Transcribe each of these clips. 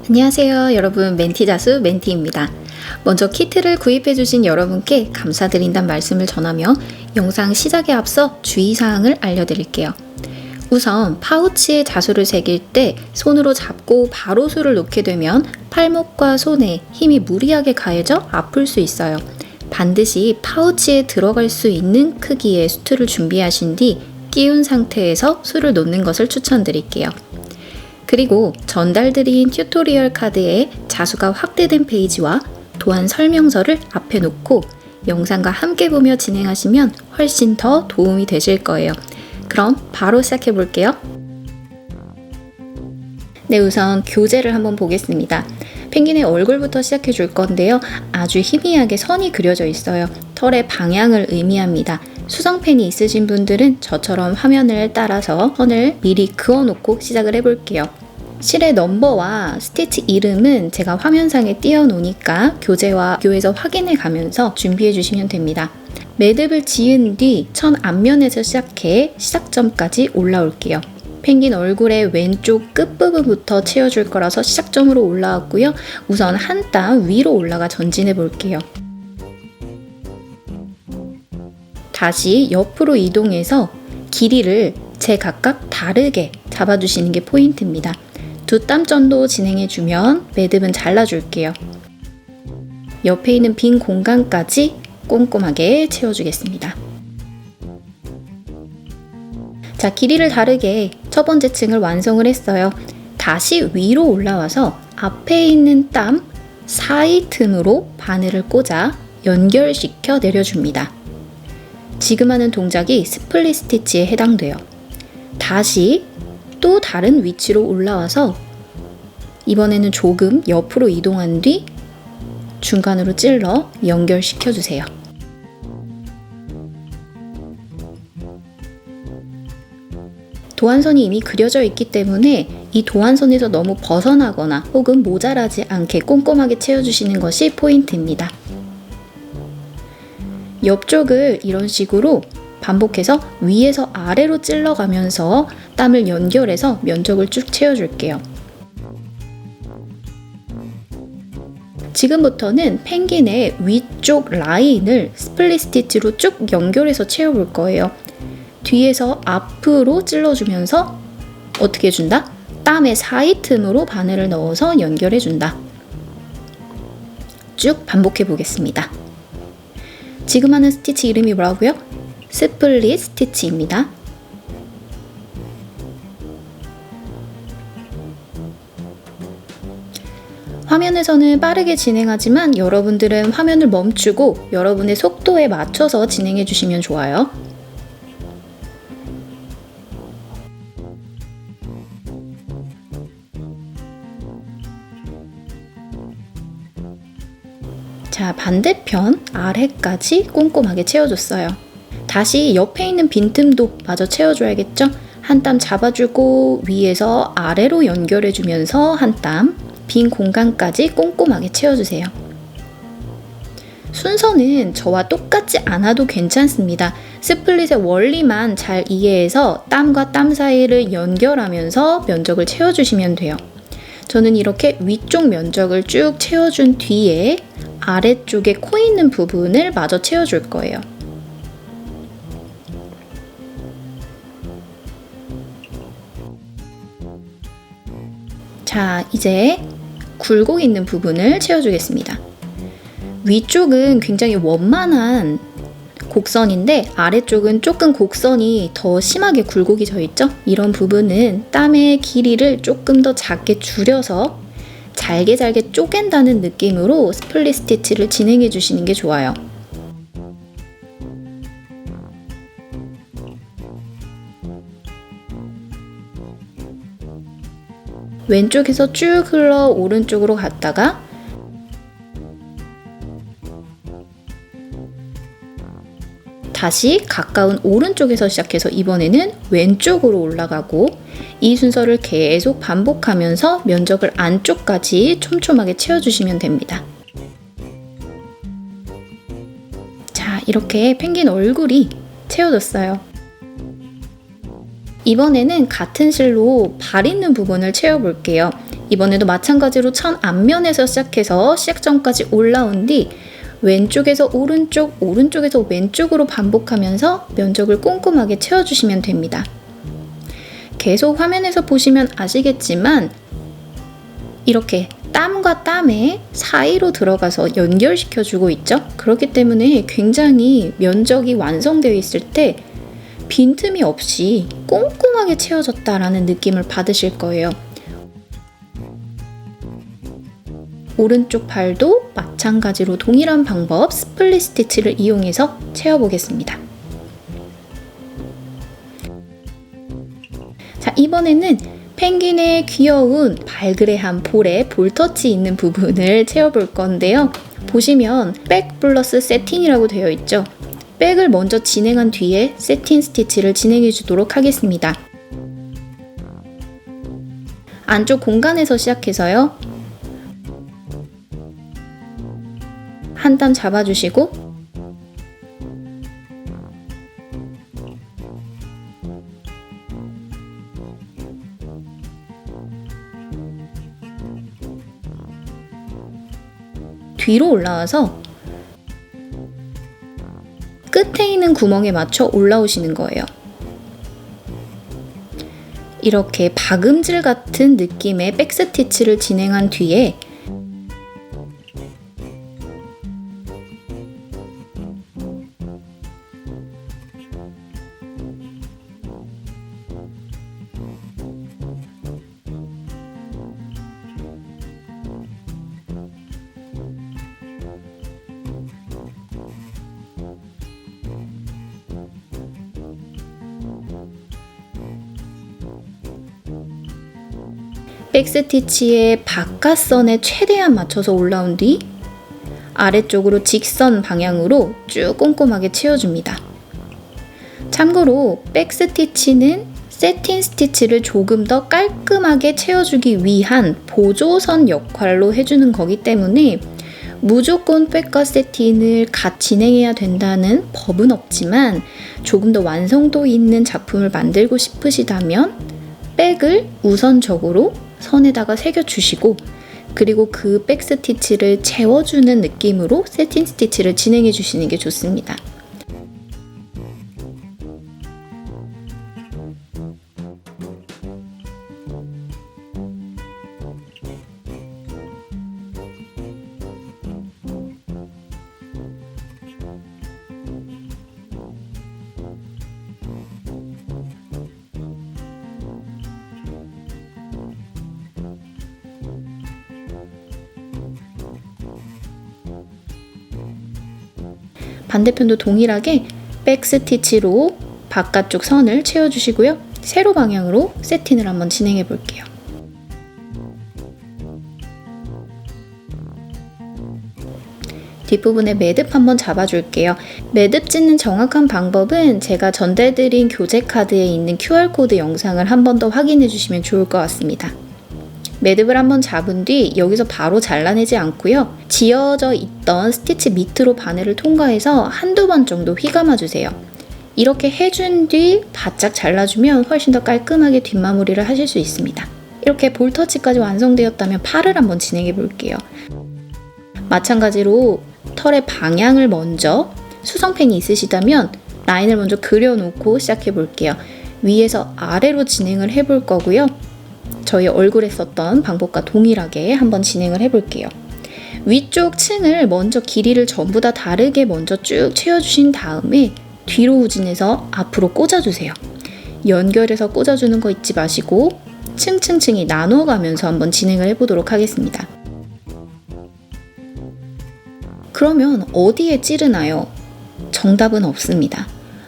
안녕하세요 여러분, 멘티자수 멘티입니다. 먼저 키트를 구입해주신 여러분께 감사드린다는 말씀을 전하며 영상 시작에 앞서 주의사항을 알려드릴게요. 우선 파우치에 자수를 새길 때 손으로 잡고 바로 수를 놓게 되면 팔목과 손에 힘이 무리하게 가해져 아플 수 있어요. 반드시 파우치에 들어갈 수 있는 크기의 수트를 준비하신 뒤 끼운 상태에서 수를 놓는 것을 추천드릴게요. 그리고 전달드린 튜토리얼 카드에 자수가 확대된 페이지와 도안 설명서를 앞에 놓고 영상과 함께 보며 진행하시면 훨씬 더 도움이 되실 거예요. 그럼 바로 시작해 볼게요. 네, 우선 교재를 한번 보겠습니다. 펭귄의 얼굴부터 시작해 줄 건데요. 아주 희미하게 선이 그려져 있어요. 털의 방향을 의미합니다. 수성펜이 있으신 분들은 저처럼 화면을 따라서 선을 미리 그어놓고 시작을 해볼게요. 실의 넘버와 스티치 이름은 제가 화면상에 띄워놓으니까 교재와 비교해서 확인해 가면서 준비해 주시면 됩니다. 매듭을 지은 뒤 천 앞면에서 시작해 시작점까지 올라올게요. 펭귄 얼굴의 왼쪽 끝부분부터 채워줄 거라서 시작점으로 올라왔고요. 우선 한 땀 위로 올라가 전진해 볼게요. 다시 옆으로 이동해서 길이를 제각각 다르게 잡아주시는 게 포인트입니다. 두 땀 정도 진행해주면 매듭은 잘라줄게요. 옆에 있는 빈 공간까지 꼼꼼하게 채워주겠습니다. 자, 길이를 다르게 첫 번째 층을 완성을 했어요. 다시 위로 올라와서 앞에 있는 땀 사이 틈으로 바늘을 꽂아 연결시켜 내려줍니다. 지금 하는 동작이 스플릿 스티치에 해당돼요. 다시 또 다른 위치로 올라와서 이번에는 조금 옆으로 이동한 뒤 중간으로 찔러 연결시켜 주세요. 도안선이 이미 그려져 있기 때문에 이 도안선에서 너무 벗어나거나 혹은 모자라지 않게 꼼꼼하게 채워주시는 것이 포인트입니다. 옆쪽을 이런 식으로 반복해서 위에서 아래로 찔러가면서 땀을 연결해서 면적을 쭉 채워줄게요. 지금부터는 펭귄의 위쪽 라인을 스플릿 스티치로 쭉 연결해서 채워볼 거예요. 뒤에서 앞으로 찔러주면서 어떻게 해준다? 땀의 사이 틈으로 바늘을 넣어서 연결해준다. 쭉 반복해 보겠습니다. 지금 하는 스티치 이름이 뭐라고요? 스플릿 스티치입니다. 화면에서는 빠르게 진행하지만 여러분들은 화면을 멈추고 여러분의 속도에 맞춰서 진행해 주시면 좋아요. 자, 반대편 아래까지 꼼꼼하게 채워줬어요. 다시 옆에 있는 빈틈도 마저 채워줘야겠죠? 한 땀 잡아주고 위에서 아래로 연결해주면서 한 땀 빈 공간까지 꼼꼼하게 채워주세요. 순서는 저와 똑같지 않아도 괜찮습니다. 스플릿의 원리만 잘 이해해서 땀과 땀 사이를 연결하면서 면적을 채워주시면 돼요. 저는 이렇게 위쪽 면적을 쭉 채워준 뒤에 아래쪽에 코 있는 부분을 마저 채워줄 거예요. 자, 이제 굴곡 있는 부분을 채워주겠습니다. 위쪽은 굉장히 원만한 곡선인데 아래쪽은 조금 곡선이 더 심하게 굴곡이 져 있죠? 이런 부분은 땀의 길이를 조금 더 작게 줄여서 잘게 쪼갠다는 느낌으로 스플릿 스티치를 진행해 주시는 게 좋아요. 왼쪽에서 쭉 흘러 오른쪽으로 갔다가 다시 가까운 오른쪽에서 시작해서 이번에는 왼쪽으로 올라가고 이 순서를 계속 반복하면서 면적을 안쪽까지 촘촘하게 채워주시면 됩니다. 자, 이렇게 펭귄 얼굴이 채워졌어요. 이번에는 같은 실로 발 있는 부분을 채워볼게요. 이번에도 마찬가지로 천 앞면에서 시작해서 시작점까지 올라온 뒤 왼쪽에서 오른쪽, 오른쪽에서 왼쪽으로 반복하면서 면적을 꼼꼼하게 채워주시면 됩니다. 계속 화면에서 보시면 아시겠지만 이렇게 땀과 땀의 사이로 들어가서 연결시켜주고 있죠. 그렇기 때문에 굉장히 면적이 완성되어 있을 때 빈틈이 없이 꼼꼼하게 채워졌다라는 느낌을 받으실 거예요. 오른쪽 팔도 마찬가지로 동일한 방법 스플릿 스티치를 이용해서 채워보겠습니다. 자, 이번에는 펭귄의 귀여운 발그레한 볼에 볼터치 있는 부분을 채워볼 건데요. 보시면 백 플러스 세틴이라고 되어 있죠. 백을 먼저 진행한 뒤에 세틴 스티치를 진행해 주도록 하겠습니다. 안쪽 공간에서 시작해서요. 한 땀 잡아주시고 뒤로 올라와서 끝에 있는 구멍에 맞춰 올라오시는 거예요. 이렇게 박음질 같은 느낌의 백스티치를 진행한 뒤에 백스티치의 바깥선에 최대한 맞춰서 올라온 뒤 아래쪽으로 직선 방향으로 쭉 꼼꼼하게 채워줍니다. 참고로 백스티치는 세틴 스티치를 조금 더 깔끔하게 채워주기 위한 보조선 역할로 해주는 거기 때문에 무조건 백과 세틴을 같이 진행해야 된다는 법은 없지만 조금 더 완성도 있는 작품을 만들고 싶으시다면 백을 우선적으로 선에다가 새겨주시고 그리고 그 백 스티치를 채워주는 느낌으로 세틴 스티치를 진행해 주시는 게 좋습니다. 반대편도 동일하게 백 스티치로 바깥쪽 선을 채워주시고요. 세로 방향으로 세팅을 한번 진행해 볼게요. 뒷부분에 매듭 한번 잡아줄게요. 매듭 짓는 정확한 방법은 제가 전달드린 교재 카드에 있는 QR코드 영상을 한 번 더 확인해 주시면 좋을 것 같습니다. 매듭을 한번 잡은 뒤 여기서 바로 잘라내지 않고요. 지어져 있던 스티치 밑으로 바늘을 통과해서 한두 번 정도 휘감아 주세요. 이렇게 해준 뒤 바짝 잘라주면 훨씬 더 깔끔하게 뒷마무리를 하실 수 있습니다. 이렇게 볼터치까지 완성되었다면 팔을 한번 진행해 볼게요. 마찬가지로 털의 방향을 먼저 수성펜이 있으시다면 라인을 먼저 그려놓고 시작해 볼게요. 위에서 아래로 진행을 해볼 거고요. 저희 얼굴에 썼던 방법과 동일하게 한번 진행을 해볼게요. 위쪽 층을 먼저 길이를 전부 다 다르게 먼저 쭉 채워주신 다음에 뒤로 후진해서 앞으로 꽂아주세요. 연결해서 꽂아주는 거 잊지 마시고 층층층이 나눠가면서 한번 진행을 해보도록 하겠습니다. 그러면 어디에 찌르나요? 정답은 없습니다.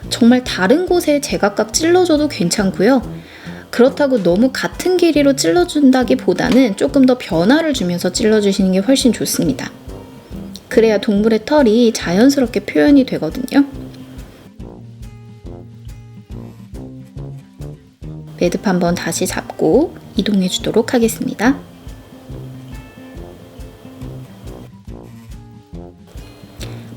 정말 다른 곳에 제각각 찔러줘도 괜찮고요. 그렇다고 너무 같은 길이로 찔러준다기보다는 조금 더 변화를 주면서 찔러주시는 게 훨씬 좋습니다. 그래야 동물의 털이 자연스럽게 표현이 되거든요. 매듭 한번 다시 잡고 이동해 주도록 하겠습니다.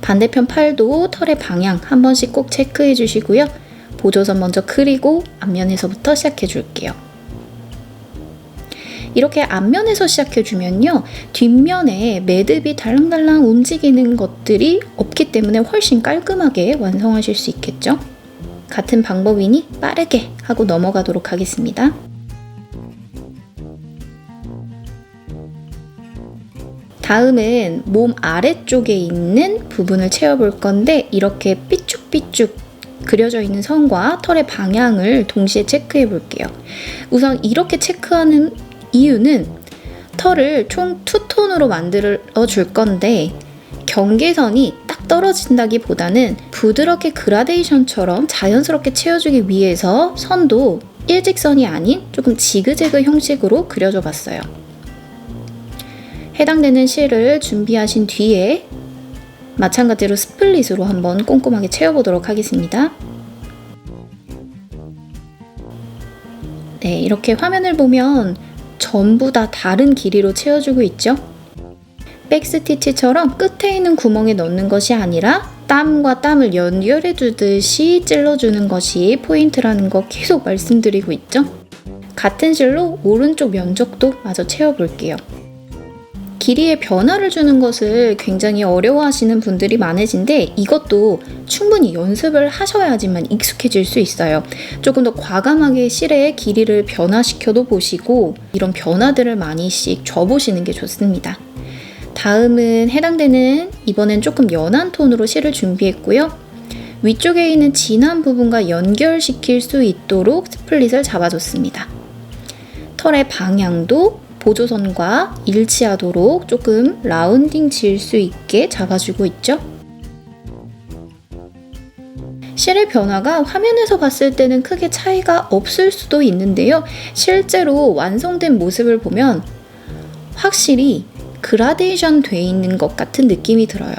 반대편 팔도 털의 방향 한 번씩 꼭 체크해 주시고요. 보조선 먼저 그리고 앞면에서부터 시작해 줄게요. 이렇게 앞면에서 시작해주면요, 뒷면에 매듭이 달랑달랑 움직이는 것들이 없기 때문에 훨씬 깔끔하게 완성하실 수 있겠죠. 같은 방법이니 빠르게 하고 넘어가도록 하겠습니다. 다음은 몸 아래쪽에 있는 부분을 채워볼 건데, 이렇게 삐쭉삐쭉 그려져 있는 선과 털의 방향을 동시에 체크해 볼게요. 우선 이렇게 체크하는 이유는 털을 총 2톤으로 만들어 줄 건데, 경계선이 딱 떨어진다기보다는 부드럽게 그라데이션처럼 자연스럽게 채워주기 위해서 선도 일직선이 아닌 조금 지그재그 형식으로 그려줘 봤어요. 해당되는 실을 준비하신 뒤에 마찬가지로 스플릿으로 한번 꼼꼼하게 채워보도록 하겠습니다. 네, 이렇게 화면을 보면 전부 다 다른 길이로 채워주고 있죠. 백스티치처럼 끝에 있는 구멍에 넣는 것이 아니라 땀과 땀을 연결해 주듯이 찔러주는 것이 포인트라는 거 계속 말씀드리고 있죠. 같은 실로 오른쪽 면적도 마저 채워볼게요. 길이에 변화를 주는 것을 굉장히 어려워하시는 분들이 많으신데, 이것도 충분히 연습을 하셔야지만 익숙해질 수 있어요. 조금 더 과감하게 실의 길이를 변화시켜도 보시고, 이런 변화들을 많이씩 줘보시는 게 좋습니다. 다음은 해당되는, 이번엔 조금 연한 톤으로 실을 준비했고요. 위쪽에 있는 진한 부분과 연결시킬 수 있도록 스플릿을 잡아줬습니다. 털의 방향도 보조선과 일치하도록 조금 라운딩 지을 수 있게 잡아주고 있죠. 실의 변화가 화면에서 봤을 때는 크게 차이가 없을 수도 있는데요. 실제로 완성된 모습을 보면 확실히 그라데이션 돼 있는 것 같은 느낌이 들어요.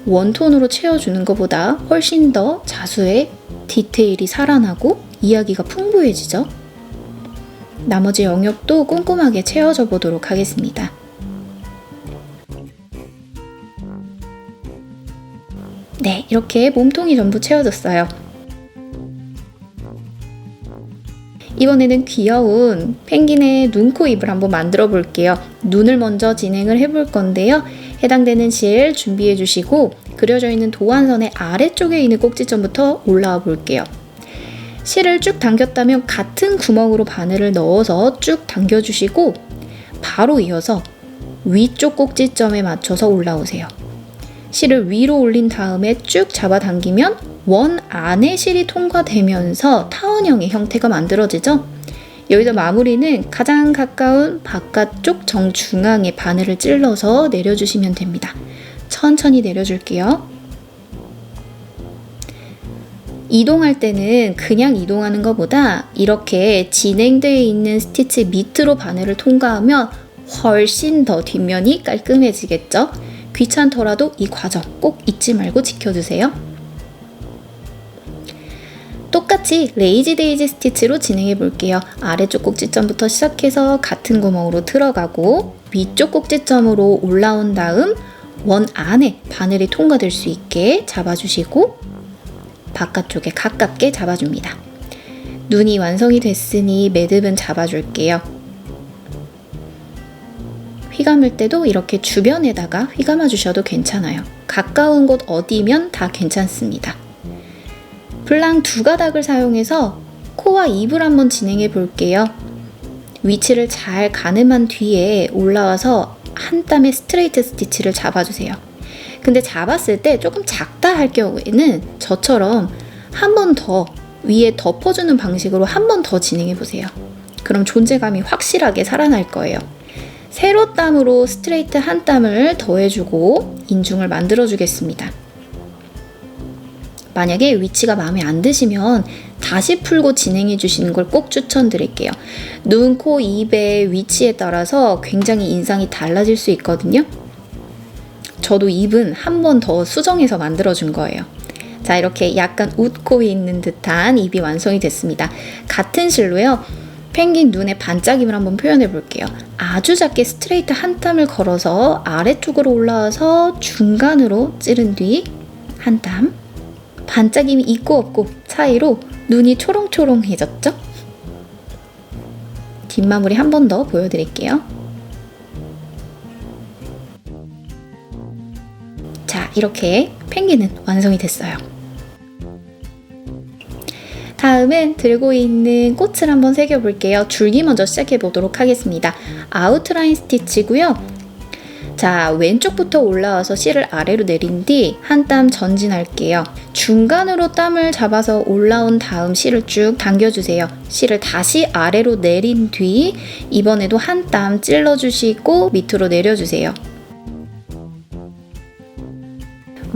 원톤으로 채워주는 것보다 훨씬 더 자수의 디테일이 살아나고 이야기가 풍부해지죠. 나머지 영역도 꼼꼼하게 채워줘 보도록 하겠습니다. 네, 이렇게 몸통이 전부 채워졌어요. 이번에는 귀여운 펭귄의 눈, 코, 입을 한번 만들어 볼게요. 눈을 먼저 진행을 해볼 건데요. 해당되는 실 준비해 주시고, 그려져 있는 도안선의 아래쪽에 있는 꼭지점부터 올라와 볼게요. 실을 쭉 당겼다면 같은 구멍으로 바늘을 넣어서 쭉 당겨주시고, 바로 이어서 위쪽 꼭지점에 맞춰서 올라오세요. 실을 위로 올린 다음에 쭉 잡아당기면 원 안에 실이 통과되면서 타원형의 형태가 만들어지죠. 여기서 마무리는 가장 가까운 바깥쪽 정중앙에 바늘을 찔러서 내려주시면 됩니다. 천천히 내려줄게요. 이동할 때는 그냥 이동하는 것보다 이렇게 진행되어 있는 스티치 밑으로 바늘을 통과하면 훨씬 더 뒷면이 깔끔해지겠죠? 귀찮더라도 이 과정 꼭 잊지 말고 지켜주세요. 똑같이 레이지 데이지 스티치로 진행해 볼게요. 아래쪽 꼭지점부터 시작해서 같은 구멍으로 들어가고 위쪽 꼭지점으로 올라온 다음 원 안에 바늘이 통과될 수 있게 잡아주시고 바깥쪽에 가깝게 잡아줍니다. 눈이 완성이 됐으니 매듭은 잡아줄게요. 휘감을 때도 이렇게 주변에다가 휘감아 주셔도 괜찮아요. 가까운 곳 어디면 다 괜찮습니다. 블랑 2가닥을 사용해서 코와 입을 한번 진행해 볼게요. 위치를 잘 가늠한 뒤에 올라와서 한 땀의 스트레이트 스티치를 잡아주세요. 근데 잡았을 때 조금 작다 할 경우에는 저처럼 한 번 더 위에 덮어주는 방식으로 한 번 더 진행해 보세요. 그럼 존재감이 확실하게 살아날 거예요. 세로 땀으로 스트레이트 한 땀을 더해주고 인중을 만들어 주겠습니다. 만약에 위치가 마음에 안 드시면 다시 풀고 진행해 주시는 걸 꼭 추천드릴게요. 눈, 코, 입의 위치에 따라서 굉장히 인상이 달라질 수 있거든요. 저도 입은 한 번 더 수정해서 만들어준 거예요. 자, 이렇게 약간 웃고 있는 듯한 입이 완성이 됐습니다. 같은 실로요. 펭귄 눈의 반짝임을 한번 표현해 볼게요. 아주 작게 스트레이트 한 땀을 걸어서 아래쪽으로 올라와서 중간으로 찌른 뒤 한 땀. 반짝임이 있고 없고 차이로 눈이 초롱초롱해졌죠? 뒷마무리 한 번 더 보여드릴게요. 자, 이렇게 펭귄은 완성이 됐어요. 다음은 들고 있는 꽃을 한번 새겨볼게요. 줄기 먼저 시작해 보도록 하겠습니다. 아웃라인 스티치고요. 자, 왼쪽부터 올라와서 실을 아래로 내린 뒤 한 땀 전진할게요. 중간으로 땀을 잡아서 올라온 다음 실을 쭉 당겨주세요. 실을 다시 아래로 내린 뒤 이번에도 한 땀 찔러주시고 밑으로 내려주세요.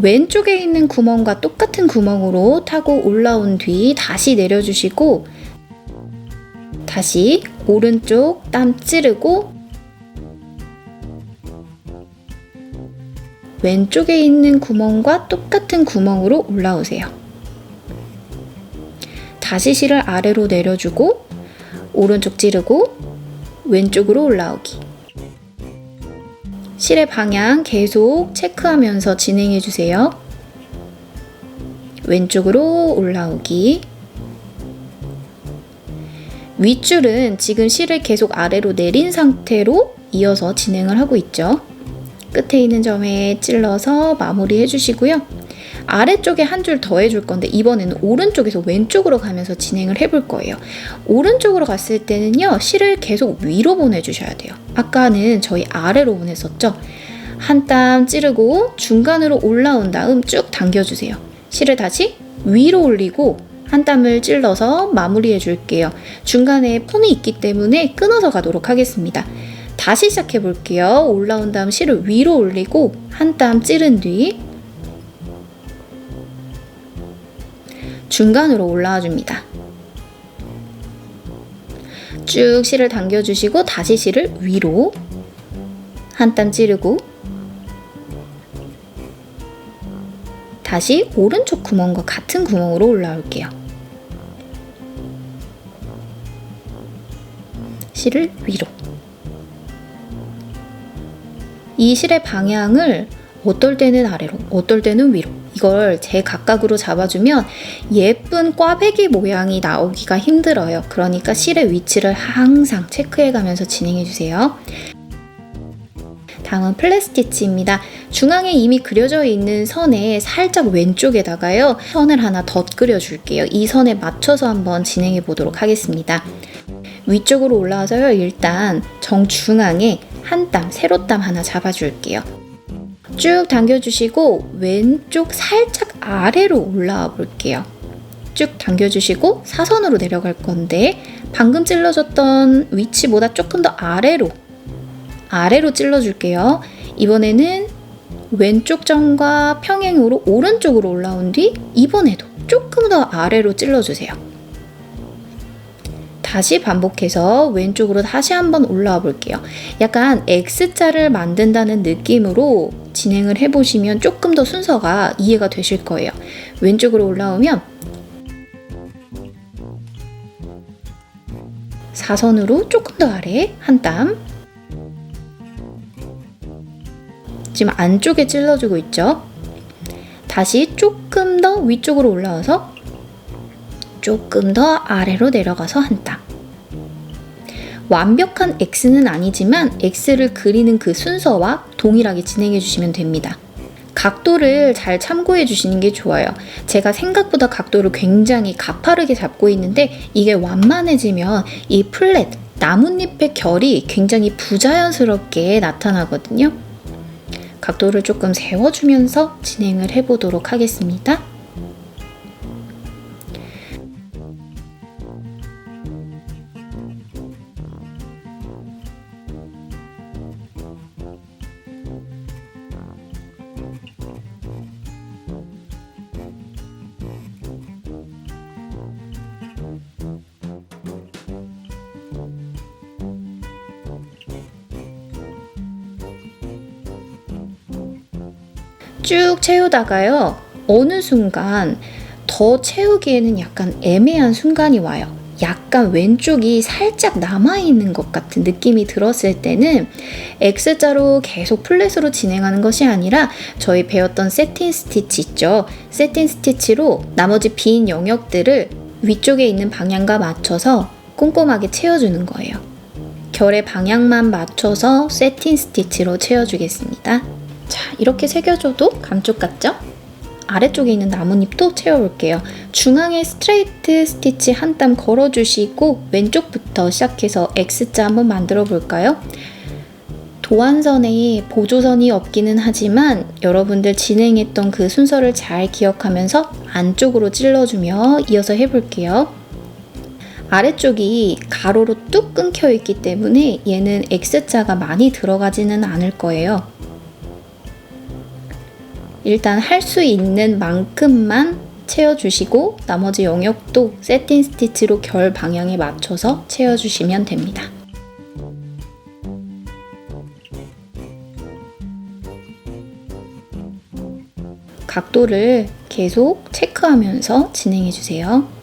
왼쪽에 있는 구멍과 똑같은 구멍으로 타고 올라온 뒤 다시 내려주시고 다시 오른쪽 땀 찌르고 왼쪽에 있는 구멍과 똑같은 구멍으로 올라오세요. 다시 실을 아래로 내려주고 오른쪽 찌르고 왼쪽으로 올라오기. 실의 방향 계속 체크하면서 진행해 주세요. 왼쪽으로 올라오기. 윗줄은 지금 실을 계속 아래로 내린 상태로 이어서 진행을 하고 있죠. 끝에 있는 점에 찔러서 마무리 해주시고요. 아래쪽에 한 줄 더 해줄 건데 이번에는 오른쪽에서 왼쪽으로 가면서 진행을 해볼 거예요. 오른쪽으로 갔을 때는요, 실을 계속 위로 보내주셔야 돼요. 아까는 저희 아래로 보냈었죠. 한 땀 찌르고 중간으로 올라온 다음 쭉 당겨주세요. 실을 다시 위로 올리고 한 땀을 찔러서 마무리해 줄게요. 중간에 폰이 있기 때문에 끊어서 가도록 하겠습니다. 다시 시작해 볼게요. 올라온 다음 실을 위로 올리고 한 땀 찌른 뒤 중간으로 올라와 줍니다. 쭉 실을 당겨주시고 다시 실을 위로 한 땀 찌르고 다시 오른쪽 구멍과 같은 구멍으로 올라올게요. 실을 위로. 이 실의 방향을 어떨 때는 아래로, 어떨 때는 위로, 이걸 제각각으로 잡아주면 예쁜 꽈배기 모양이 나오기가 힘들어요. 그러니까 실의 위치를 항상 체크해가면서 진행해주세요. 다음은 플랫 스티치입니다. 중앙에 이미 그려져 있는 선에 살짝 왼쪽에다가요, 선을 하나 덧 그려줄게요. 이 선에 맞춰서 한번 진행해 보도록 하겠습니다. 위쪽으로 올라와서요, 일단 정중앙에 한 땀, 세로 땀 하나 잡아줄게요. 쭉 당겨주시고 왼쪽 살짝 아래로 올라와 볼게요. 쭉 당겨주시고 사선으로 내려갈 건데 방금 찔러줬던 위치보다 조금 더 아래로 찔러줄게요. 이번에는 왼쪽 점과 평행으로 오른쪽으로 올라온 뒤 이번에도 조금 더 아래로 찔러주세요. 다시 반복해서 왼쪽으로 다시 한번 올라와 볼게요. 약간 X자를 만든다는 느낌으로 진행을 해보시면 조금 더 순서가 이해가 되실 거예요. 왼쪽으로 올라오면 사선으로 조금 더 아래 한 땀. 지금 안쪽에 찔러주고 있죠. 다시 조금 더 위쪽으로 올라와서 조금 더 아래로 내려가서 한 땀. 완벽한 X는 아니지만 X를 그리는 그 순서와 동일하게 진행해 주시면 됩니다. 각도를 잘 참고해 주시는 게 좋아요. 제가 생각보다 각도를 굉장히 가파르게 잡고 있는데 이게 완만해지면 이 플랫, 나뭇잎의 결이 굉장히 부자연스럽게 나타나거든요. 각도를 조금 세워주면서 진행을 해보도록 하겠습니다. 쭉 채우다가요, 어느 순간 더 채우기에는 약간 애매한 순간이 와요. 약간 왼쪽이 살짝 남아있는 것 같은 느낌이 들었을 때는 X자로 계속 플랫으로 진행하는 것이 아니라 저희 배웠던 세틴 스티치 있죠. 세틴 스티치로 나머지 빈 영역들을 위쪽에 있는 방향과 맞춰서 꼼꼼하게 채워주는 거예요. 결의 방향만 맞춰서 세틴 스티치로 채워주겠습니다. 자, 이렇게 새겨줘도 감쪽 같죠? 아래쪽에 있는 나뭇잎도 채워볼게요. 중앙에 스트레이트 스티치 한 땀 걸어주시고 왼쪽부터 시작해서 X자 한번 만들어 볼까요? 도안선에 보조선이 없기는 하지만 여러분들 진행했던 그 순서를 잘 기억하면서 안쪽으로 찔러주며 이어서 해볼게요. 아래쪽이 가로로 뚝 끊겨 있기 때문에 얘는 X자가 많이 들어가지는 않을 거예요. 일단 할 수 있는 만큼만 채워주시고 나머지 영역도 세틴 스티치로 결 방향에 맞춰서 채워주시면 됩니다. 각도를 계속 체크하면서 진행해주세요.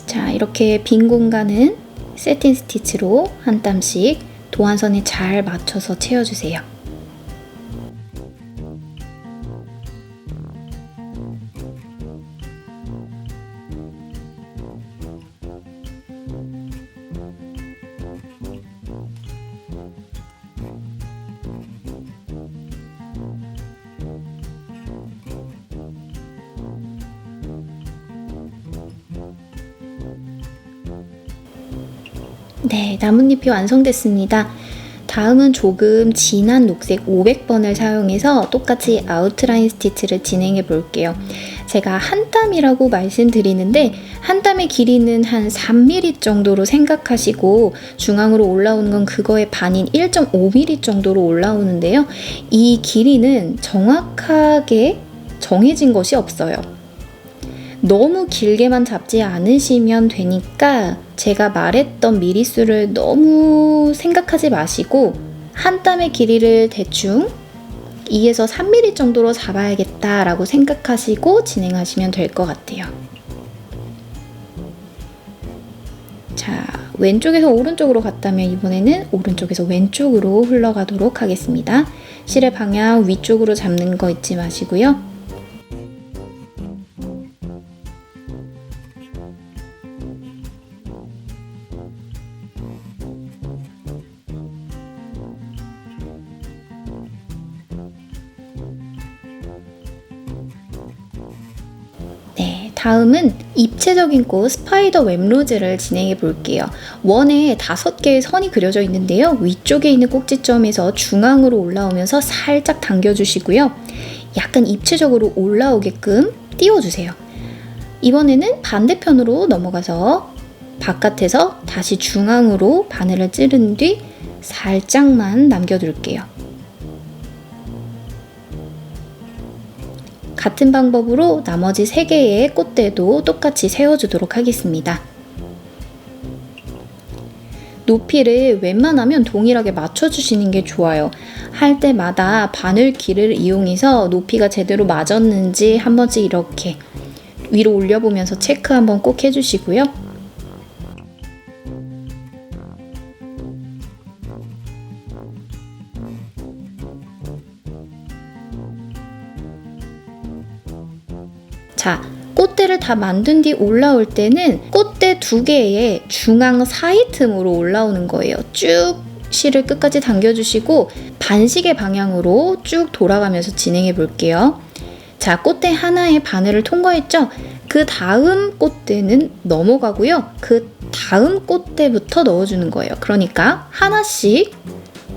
자, 이렇게 빈 공간은 세틴 스티치로 한 땀씩 도안선에 잘 맞춰서 채워주세요. 네, 나뭇잎이 완성됐습니다. 다음은 조금 진한 녹색 500번을 사용해서 똑같이 아웃라인 스티치를 진행해 볼게요. 제가 한 땀이라고 말씀드리는데 한 땀의 길이는 한 3mm 정도로 생각하시고 중앙으로 올라오는 건 그거의 반인 1.5mm 정도로 올라오는데요. 이 길이는 정확하게 정해진 것이 없어요. 너무 길게만 잡지 않으시면 되니까 제가 말했던 미리수를 너무 생각하지 마시고 한 땀의 길이를 대충 2에서 3mm 정도로 잡아야겠다라고 생각하시고 진행하시면 될 것 같아요. 자, 왼쪽에서 오른쪽으로 갔다면 이번에는 오른쪽에서 왼쪽으로 흘러가도록 하겠습니다. 실의 방향 위쪽으로 잡는 거 잊지 마시고요. 다음은 입체적인 꽃 스파이더 웹로즈를 진행해 볼게요. 원에 5개의 선이 그려져 있는데요. 위쪽에 있는 꼭지점에서 중앙으로 올라오면서 살짝 당겨주시고요. 약간 입체적으로 올라오게끔 띄워주세요. 이번에는 반대편으로 넘어가서 바깥에서 다시 중앙으로 바늘을 찌른 뒤 살짝만 남겨둘게요. 같은 방법으로 나머지 3개의 꽃대도 똑같이 세워주도록 하겠습니다. 높이를 웬만하면 동일하게 맞춰주시는 게 좋아요. 할 때마다 바늘기를 이용해서 높이가 제대로 맞았는지 한 번씩 이렇게 위로 올려보면서 체크 한번 꼭 해주시고요. 자, 꽃대를 다 만든 뒤 올라올 때는 꽃대 2개의 중앙 사이 틈으로 올라오는 거예요. 쭉 실을 끝까지 당겨주시고 반시계 방향으로 쭉 돌아가면서 진행해 볼게요. 자, 꽃대 하나의 바늘을 통과했죠? 그 다음 꽃대는 넘어가고요. 그 다음 꽃대부터 넣어주는 거예요. 그러니까 하나씩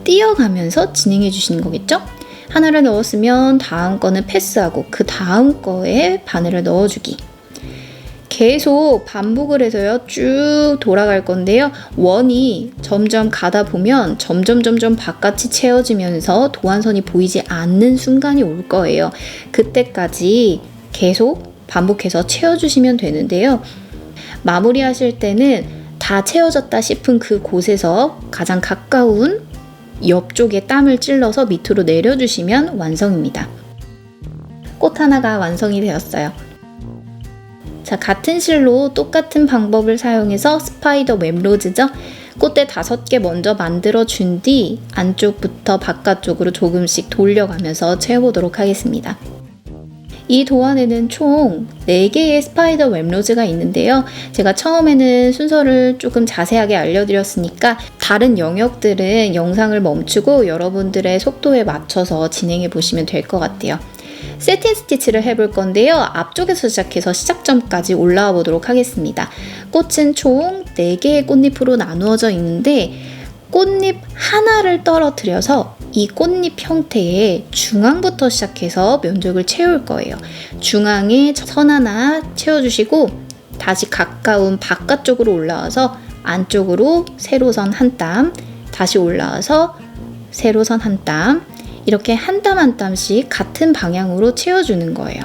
띄어가면서 진행해 주시는 거겠죠? 하나를 넣었으면 다음 거는 패스하고 그 다음 거에 바늘을 넣어주기. 계속 반복을 해서요. 쭉 돌아갈 건데요. 원이 점점 가다 보면 점점 바깥이 채워지면서 도안선이 보이지 않는 순간이 올 거예요. 그때까지 계속 반복해서 채워주시면 되는데요. 마무리하실 때는 다 채워졌다 싶은 그 곳에서 가장 가까운 옆쪽에 땀을 찔러서 밑으로 내려주시면 완성입니다. 꽃 하나가 완성이 되었어요. 자, 같은 실로 똑같은 방법을 사용해서 스파이더 웹로즈죠. 꽃대 5개 먼저 만들어 준 뒤 안쪽부터 바깥쪽으로 조금씩 돌려가면서 채워보도록 하겠습니다. 이 도안에는 총 4개의 스파이더 웹로즈가 있는데요. 제가 처음에는 순서를 조금 자세하게 알려드렸으니까 다른 영역들은 영상을 멈추고 여러분들의 속도에 맞춰서 진행해 보시면 될 것 같아요. 세팅 스티치를 해볼 건데요. 앞쪽에서 시작해서 시작점까지 올라와 보도록 하겠습니다. 꽃은 총 4개의 꽃잎으로 나누어져 있는데 꽃잎 하나를 떨어뜨려서 이 꽃잎 형태의 중앙부터 시작해서 면적을 채울 거예요. 중앙에 선 하나 채워주시고 다시 가까운 바깥쪽으로 올라와서 안쪽으로 세로선 한 땀, 다시 올라와서 세로선 한 땀, 이렇게 한 땀 한 땀씩 같은 방향으로 채워주는 거예요.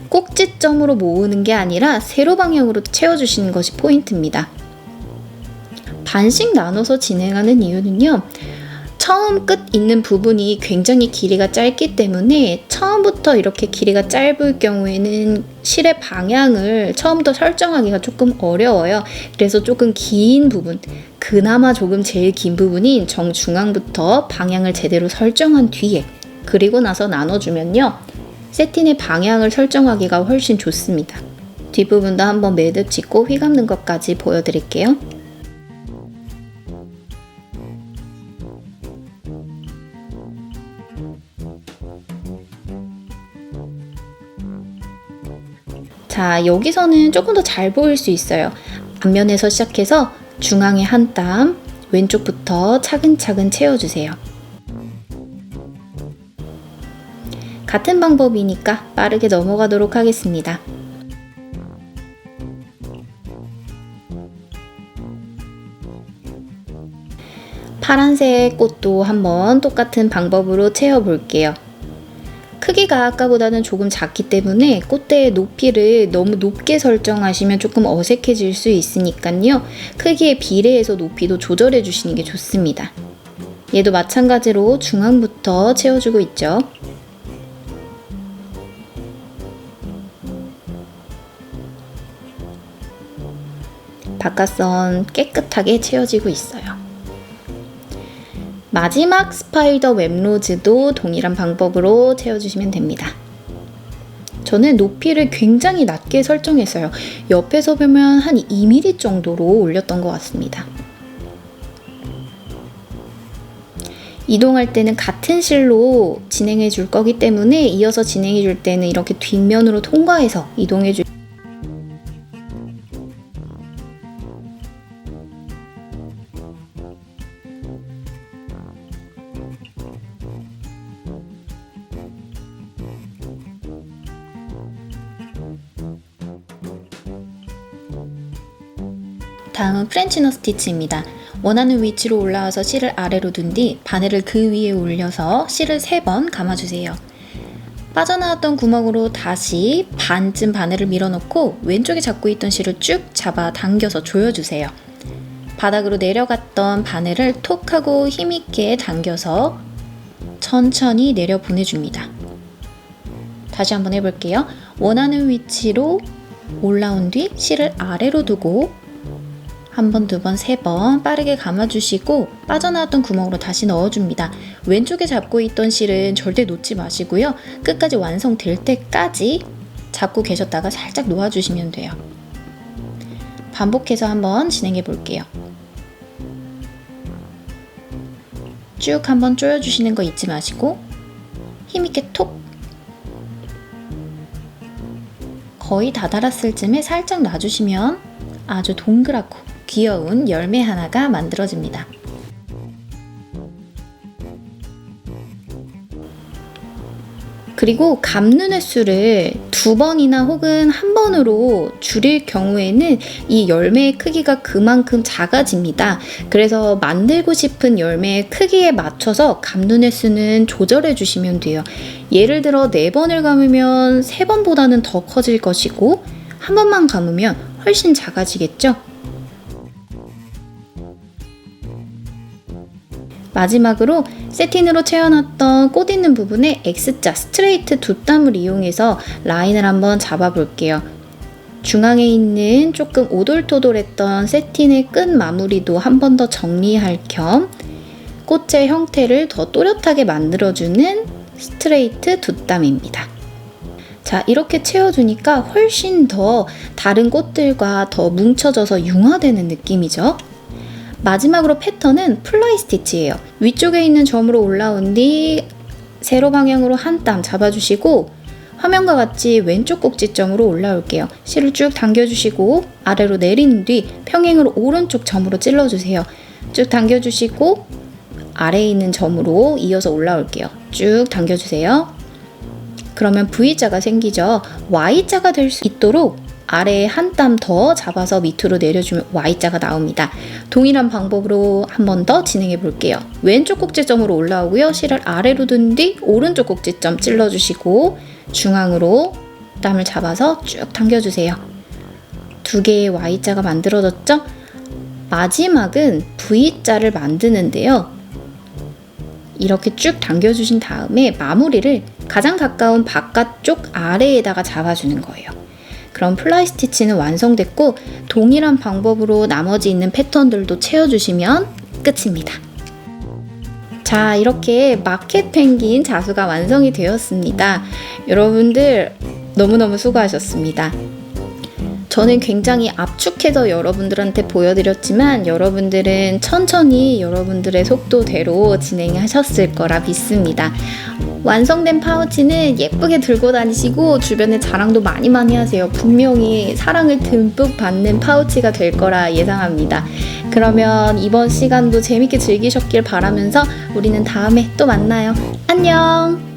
꼭지점으로 모으는 게 아니라 세로 방향으로 채워주시는 것이 포인트입니다. 반씩 나눠서 진행하는 이유는요. 처음 끝 있는 부분이 굉장히 길이가 짧기 때문에 처음부터 이렇게 길이가 짧을 경우에는 실의 방향을 처음부터 설정하기가 조금 어려워요. 그래서 조금 긴 부분, 그나마 조금 제일 긴 부분인 정중앙부터 방향을 제대로 설정한 뒤에 그리고 나서 나눠주면요. 세틴의 방향을 설정하기가 훨씬 좋습니다. 뒷부분도 한번 매듭 짓고 휘감는 것까지 보여드릴게요. 자, 여기서는 조금 더 잘 보일 수 있어요. 앞면에서 시작해서 중앙에 한 땀, 왼쪽부터 차근차근 채워주세요. 같은 방법이니까 빠르게 넘어가도록 하겠습니다. 파란색 꽃도 한번 똑같은 방법으로 채워볼게요. 크기가 아까보다는 조금 작기 때문에 꽃대의 높이를 너무 높게 설정하시면 조금 어색해질 수 있으니까요. 크기에 비례해서 높이도 조절해 주시는 게 좋습니다. 얘도 마찬가지로 중앙부터 채워주고 있죠. 바깥선 깨끗하게 채워지고 있어요. 마지막 스파이더 웹로즈도 동일한 방법으로 채워주시면 됩니다. 저는 높이를 굉장히 낮게 설정했어요. 옆에서 보면 한 2mm 정도로 올렸던 것 같습니다. 이동할 때는 같은 실로 진행해 줄 거기 때문에 이어서 진행해 줄 때는 이렇게 뒷면으로 통과해서 이동해 줄 다음은 프렌치너 스티치입니다. 원하는 위치로 올라와서 실을 아래로 둔 뒤 바늘을 그 위에 올려서 실을 3번 감아주세요. 빠져나왔던 구멍으로 다시 반쯤 바늘을 밀어넣고 왼쪽에 잡고 있던 실을 쭉 잡아 당겨서 조여주세요. 바닥으로 내려갔던 바늘을 톡 하고 힘있게 당겨서 천천히 내려 보내줍니다. 다시 한번 해볼게요. 원하는 위치로 올라온 뒤 실을 아래로 두고 한 번, 2번, 3번 빠르게 감아주시고 빠져나왔던 구멍으로 다시 넣어줍니다. 왼쪽에 잡고 있던 실은 절대 놓지 마시고요. 끝까지 완성될 때까지 잡고 계셨다가 살짝 놓아주시면 돼요. 반복해서 한번 진행해 볼게요. 쭉 한번 조여주시는 거 잊지 마시고 힘있게 톡! 거의 다 달았을 쯤에 살짝 놔주시면 아주 동그랗고 귀여운 열매 하나가 만들어집니다. 그리고 감는 횟수를 2번이나 혹은 1번으로 줄일 경우에는 이 열매의 크기가 그만큼 작아집니다. 그래서 만들고 싶은 열매의 크기에 맞춰서 감는 횟수는 조절해 주시면 돼요. 예를 들어 4번을 감으면 3번보다는 더 커질 것이고 1번만 감으면 훨씬 작아지겠죠? 마지막으로 세틴으로 채워놨던 꽃 있는 부분에 X자 스트레이트 두 땀을 이용해서 라인을 한번 잡아볼게요. 중앙에 있는 조금 오돌토돌했던 세틴의 끝 마무리도 한 번 더 정리할 겸 꽃의 형태를 더 또렷하게 만들어주는 스트레이트 붓담입니다. 자, 이렇게 채워주니까 훨씬 더 다른 꽃들과 더 뭉쳐져서 융화되는 느낌이죠. 마지막으로 패턴은 플라이 스티치예요. 위쪽에 있는 점으로 올라온 뒤 세로 방향으로 한 땀 잡아주시고 화면과 같이 왼쪽 꼭지점으로 올라올게요. 실을 쭉 당겨주시고 아래로 내린 뒤 평행으로 오른쪽 점으로 찔러주세요. 쭉 당겨주시고 아래에 있는 점으로 이어서 올라올게요. 쭉 당겨주세요. 그러면 V자가 생기죠. Y자가 될 수 있도록 아래에 한 땀 더 잡아서 밑으로 내려주면 Y자가 나옵니다. 동일한 방법으로 한 번 더 진행해 볼게요. 왼쪽 꼭지점으로 올라오고요. 실을 아래로 둔 뒤 오른쪽 꼭지점 찔러주시고 중앙으로 땀을 잡아서 쭉 당겨주세요. 두 개의 Y자가 만들어졌죠? 마지막은 V자를 만드는데요. 이렇게 쭉 당겨주신 다음에 마무리를 가장 가까운 바깥쪽 아래에다가 잡아주는 거예요. 그럼 플라이 스티치는 완성됐고 동일한 방법으로 나머지 있는 패턴들도 채워주시면 끝입니다. 자, 이렇게 마켓 펭귄 자수가 완성이 되었습니다. 여러분들 너무너무 수고하셨습니다. 저는 굉장히 압축해서 여러분들한테 보여드렸지만 여러분들은 천천히 여러분들의 속도대로 진행하셨을 거라 믿습니다. 완성된 파우치는 예쁘게 들고 다니시고 주변에 자랑도 많이 하세요. 분명히 사랑을 듬뿍 받는 파우치가 될 거라 예상합니다. 그러면 이번 시간도 재밌게 즐기셨길 바라면서 우리는 다음에 또 만나요. 안녕!